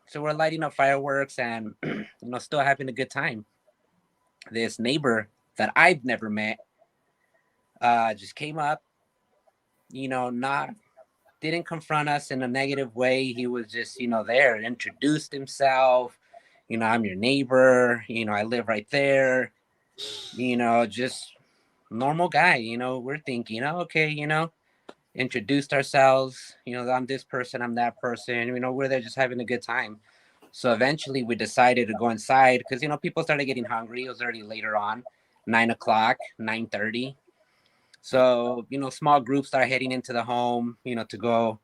So we're lighting up fireworks and, still having a good time. This neighbor that I've never met just came up, not didn't confront us in a negative way. He was just, there, introduced himself. I'm your neighbor. I live right there. Just normal guy. We're thinking, oh, okay, introduced ourselves. I'm this person, I'm that person. We're there just having a good time. So eventually we decided to go inside because, people started getting hungry. It was already later on, 9 o'clock, 9:30. So, small groups start heading into the home, to go,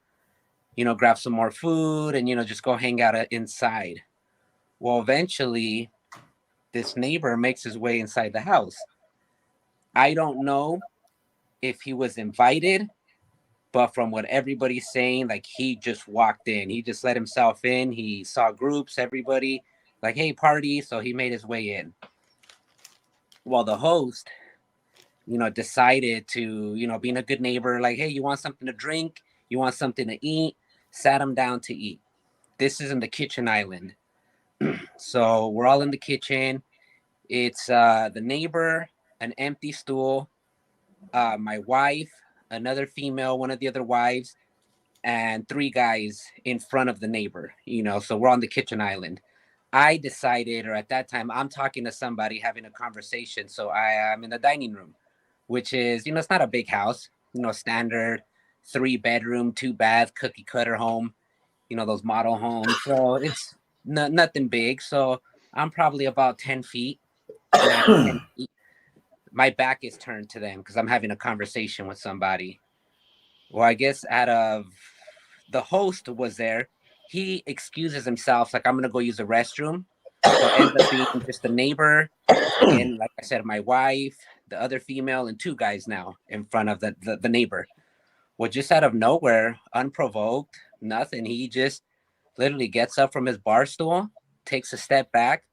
grab some more food and, just go hang out inside. Well, eventually this neighbor makes his way inside the house. I don't know if he was invited, but from what everybody's saying, like he just walked in. He just let himself in. He saw groups, everybody like, hey, party. So he made his way in. Well, the host, decided to, being a good neighbor, like, hey, you want something to drink? You want something to eat? Sat him down to eat. This is in the kitchen island. So we're all in the kitchen. It's the neighbor, an empty stool, my wife, another female, one of the other wives, and three guys in front of the neighbor, so we're on the kitchen island. I decided, or at that time, I'm talking to somebody having a conversation. So I am in the dining room, which is, it's not a big house, standard 3-bedroom, 2-bath, cookie cutter home, those model homes. So it's nothing big. So I'm probably about 10 feet, max 10 feet. My back is turned to them because I'm having a conversation with somebody. Well, I guess out of the host was there, he excuses himself, like, I'm going to go use the restroom. So it ends up being just the neighbor, again, like I said, my wife, the other female, and two guys now in front of the neighbor. Well, just out of nowhere, unprovoked, nothing. He just literally gets up from his bar stool, takes a step back,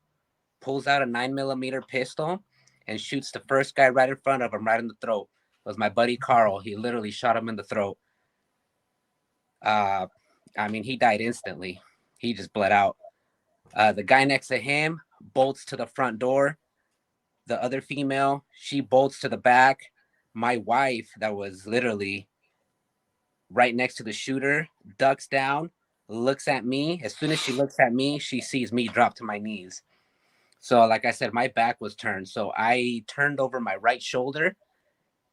pulls out a 9mm pistol, and shoots the first guy right in front of him, right in the throat. It was my buddy Carl. He literally shot him in the throat. He died instantly. He just bled out. The guy next to him bolts to the front door. The other female, she bolts to the back. My wife, that was literally right next to the shooter, ducks down, looks at me. As soon as she looks at me, she sees me drop to my knees. So, like I said, my back was turned. So I turned over my right shoulder,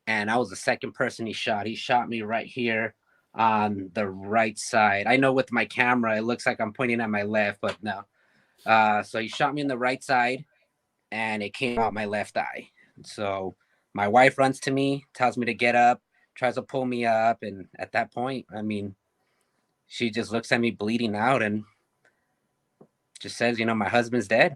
and I was the second person he shot. He shot me right here on the right side. I know with my camera, it looks like I'm pointing at my left, but no. So he shot me in the right side, and it came out my left eye. So my wife runs to me, tells me to get up, tries to pull me up. And at that point, she just looks at me bleeding out and just says, my husband's dead.